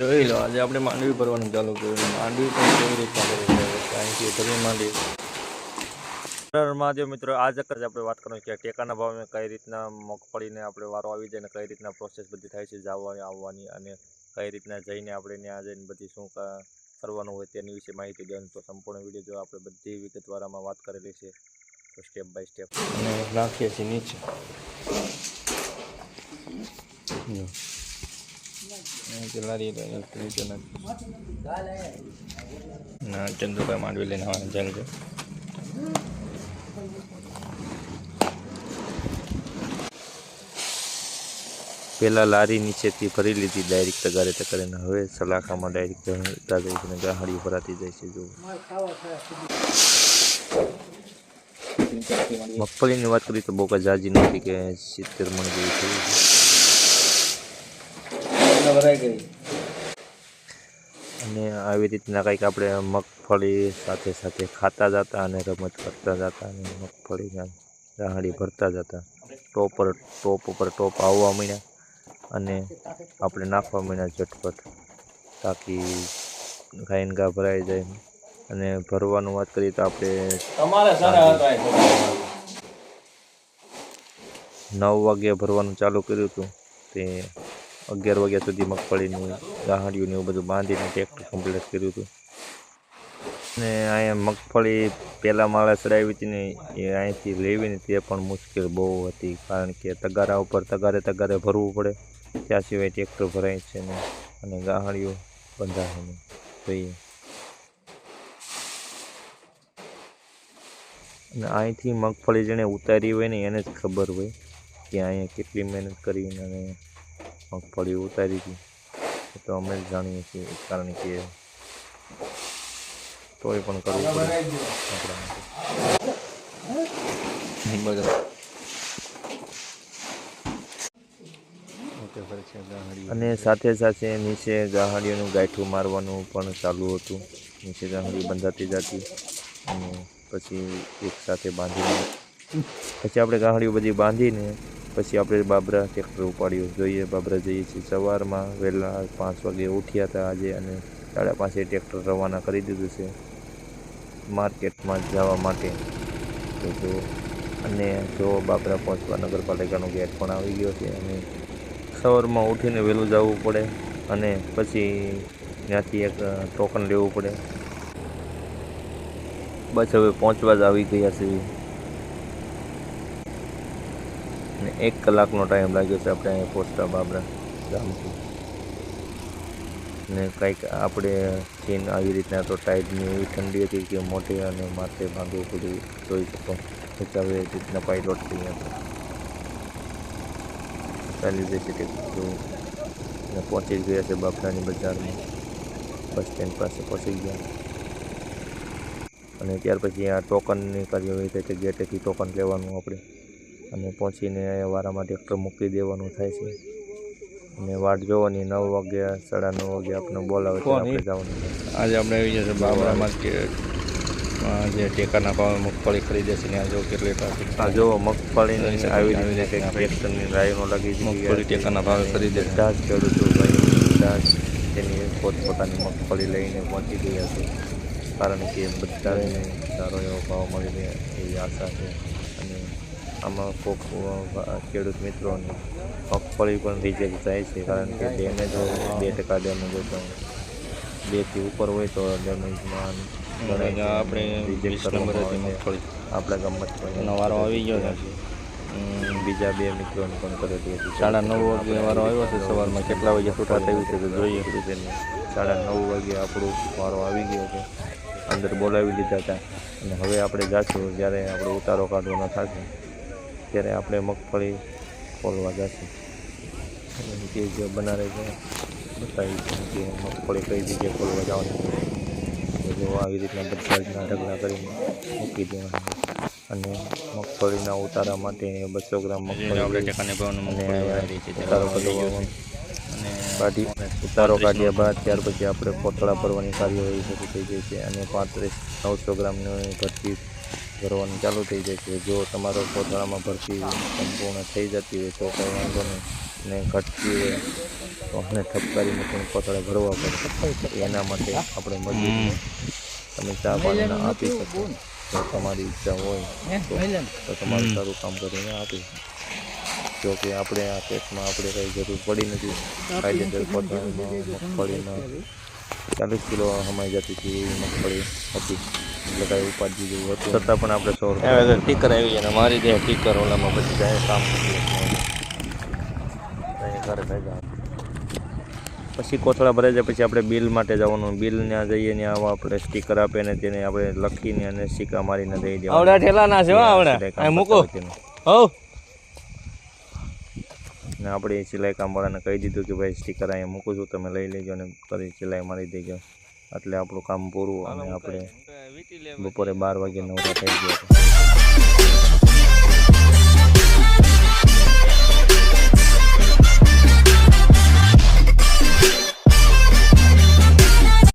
જોઈ લો આજે આપણે માંડવી ભરવાનું ચાલુ કર્યું. માંડવી પણ કેવી રીતના ભરવી છે અહીંથી ભરી માંડવી. મહાદેવ મિત્રો, આ ચક્કર આપણે વાત કરવાની કે ટેકાના ભાવે કઈ રીતના મગફળીને આપણે વારો આવી જાય ને કઈ રીતના પ્રોસેસ બધી થાય છે જવાની આવવાની, અને કઈ રીતના જઈને આપણે ત્યાં જઈને બધી શું કરવાનું હોય તેની વિશે માહિતી દેવાની. તો સંપૂર્ણ વિડીયો જો આપણે બધી વિગતવારમાં વાત કરેલી છે, તો સ્ટેપ બાય સ્ટેપ અને નાખીએ છીએ નીચે. લારી નીચે ના ચંદ્રભાઈ માંડવી લઈને આવવાનું ચાલે છે. પહેલાં લારી નીચેથી ભરી લીધી ડાયરેક્ટ તગારે તગારીને, હવે સલાખામાં ડાયરેક્ટ ભરતા જાય છે અને ગાહડીઓ ભરાતી જાય છે. જો મગફળીની વાત કરીએ તો બહુ કાંઈ જાજી નથી કે 70 મણ જેવી થઈ છે. અને આવી રીતના કંઈક આપણે મગફળી સાથે સાથે ખાતા જતા અને રમત કરતા જતા અને મગફળીના ગાહડી ભરતા જતા. ટોપ ઉપર ટોપ આવવા માંડ્યા અને આપણે નાખવા માંડ્યા ઝટપટ, તાકી ગાયન ઘા ભરાઈ જાય. અને ભરવાનું વાત કરીએ તો આપણે 9 વાગ્યે ભરવાનું ચાલુ કર્યું હતું. તે 11 વાગ્યા સુધી મગફળીની ગાહડીઓને એવું બધું બાંધીને ટ્રેક્ટર કમ્પ્લીટ કર્યું હતું. અને અહીંયા મગફળી પહેલાં માળા ચડાવી હતી ને એ અહીંથી લેવીને તે પણ મુશ્કેલ બહુ હતી, કારણ કે તગારા ઉપર તગારે ભરવું પડે, ત્યાં સિવાય ટ્રેક્ટર ભરાય છે ને અને ગાહડીઓ બંધાશે ને જોઈએ. અને અહીંથી મગફળી જેણે ઉતારી હોય ને એને જ ખબર હોય કે અહીંયા કેટલી મહેનત કરીને અને મગફળી ઉતારી હતી. તો અમે જ જાણીએ છીએ, કારણ કે તોય પણ કરવું પડે અને સાથે સાથે નીચે ગાહડીઓનું ગાંઠું મારવાનું પણ ચાલુ હતું. નીચે ગાહડી બંધાતી જતી અને પછી એક સાથે બાંધીને પછી આપણે ગાહડીઓ બધી બાંધીને પછી આપણે બાબરા ટ્રેક્ટર ઉપાડ્યું. જોઈએ બાબરા જઈએ છીએ. સવારમાં વહેલા 5 વાગે ઉઠ્યા હતા આજે અને 5:30 ટ્રેક્ટર રવાના કરી દીધું છે માર્કેટમાં જવા માટે. તો જો બાબરા પહોંચવા નગરપાલિકાનો ગેટ પણ આવી ગયો છે અને સવારમાં ઉઠીને વહેલું જવું પડે અને પછી ત્યાંથી એક ટોકન લેવું પડે. બસ હવે પહોંચવા જ આવી ગયા છે અને 1 કલાકનો ટાઈમ લાગ્યો છે આપણે અહીંયા પહોંચતા બાબરા ગામથી. ને કંઈક આપણે ચીન આવી રીતના તો ટાઈડની એવી ઠંડી હતી કે મોઢે અને માથે બાંધવું પડ્યું. જોઈ શકો હવે રીતના પાયલોટ થઈ હતા ચાલી જાય છે ટેક્ટર અને પહોંચી જ ગયા છે બાબરાની બજારમાં. બસ સ્ટેન્ડ પાસે પહોંચી ગયા અને ત્યાર પછી આ ટોકનની કાર્યવાહી થાય છે. ગેટેથી ટોકન લેવાનું આપણે અને પહોંચીને વારામાં ટ્રેક્ટર મૂકી દેવાનું થાય છે અને વાટ જોવાની. 9 વાગ્યા 9:30 વાગે આપણે બોલાવે તો આપણે જવાનું. આજે આપણે આવી જશે બાબરા માર્કેટમાં જે ટેકાના ભાવે મગફળી ખરીદે છે ત્યાં જો કેટલી ટ્રાફિક. આ જો મગફળીની આવી રીતે ટ્રેક્ટરની લાઈનો લાગી છે. મગફળી ટેકાના ભાવે ખરીદે બધા જ ખેડૂતો ભાઈ બધા જ તેની પોતપોતાની મગફળી લઈને પહોંચી ગયા છે, કારણ કે બધાને સારો એવો ભાવ મળી રહે એવી આશા છે. અને આમાં કોક ખેડૂત મિત્રોને મગફળી પણ રિજેક્ટ જાય છે, કારણ કે ડેમેજ હોય 2% ડેમેજ હોય તો 2થી ઉપર હોય તો ડેમેજમાં આપણે રિજેક્ટ કરવામાં મગફળી આપણા ગામમાં વારો આવી ગયો છે. બીજા 2 મિત્રોને પણ કરેલી હતી. 9:30 વાગે વારો આવ્યો છે સવારમાં. કેટલા વાગે છૂટા થયું છે તો જોઈએ. 9:30 વાગે આપણો વારો આવી ગયો છે. અંદર બોલાવી લીધા હતા અને હવે આપણે જાશું. જ્યારે આપણો ઉતારો કાઢવાનો થશે ત્યારે આપણે મગફળી ખોલવા જશું. તે જે બનાવે છે બતાવી કે મગફળી કઈ જગ્યાએ ખોલવા જવાની. જો આવી રીતના બધા જ ઢગલા કરીને મૂકી દેવાના અને મગફળીના ઉતારા માટે 200 ગ્રામ મગફળી ઉતારો કાઢ્યા બાદ ત્યાર પછી આપણે કોથળા ભરવાની કાર્યવાહી શરૂ થઈ જાય છે અને 900 ગ્રામની ભરતી ભરવાનું ચાલુ થઈ જાય છે. જો તમારો કોથળામાં ભરતી સંપૂર્ણ થઈ જતી હોય તો કંઈ વાંધો નહીં, ને ઘટતી હોય તો અમને ઠપકારીને પણ કોથળા ભરવા પડે. એના માટે આપણે મજૂર તમે ચા પાણીને આપી શકો. જો તમારી ઈચ્છા હોય તો તમારું સારું કામ કરીને આપી. જો કે આપણે આ કેસમાં આપણે કંઈ જરૂર પડી નથી. કાયદેસર કોથળામાં મગફળીના 40 કિલો હમાઈ જતી હતી એવી મગફળી હતી, એટલે કાંઈ ઉપાધિ જેવું હતું છતાં પણ આપણે 100 રૂપિયા ટીકર આવી જાય ને મારી દે ટીકર ઓલામાં પછી જાય કામ ઘરે થઈ જાય. પછી કોથળા ભરાઈ જાય પછી આપણે બિલ માટે જવાનું. બિલ ત્યાં જઈએ ત્યાં આપણે સ્ટીકર આપે ને તેને આપણે લખીને અને સિક્કા મારીને દઈ દેવા. આવડા ઠેલાના છે આવડા મૂકો ને આપણે સિલાઈ કામવાળાને કહી દીધું કે ભાઈ સ્ટીકર અહીંયા મૂકું છું, તમે લઈ લેજો અને કરી સિલાઈ મારી દેજો. એટલે આપણું કામ પૂરું અને આપણે બપોરે 12 વાગે નવરા થઈ ગયા હતા.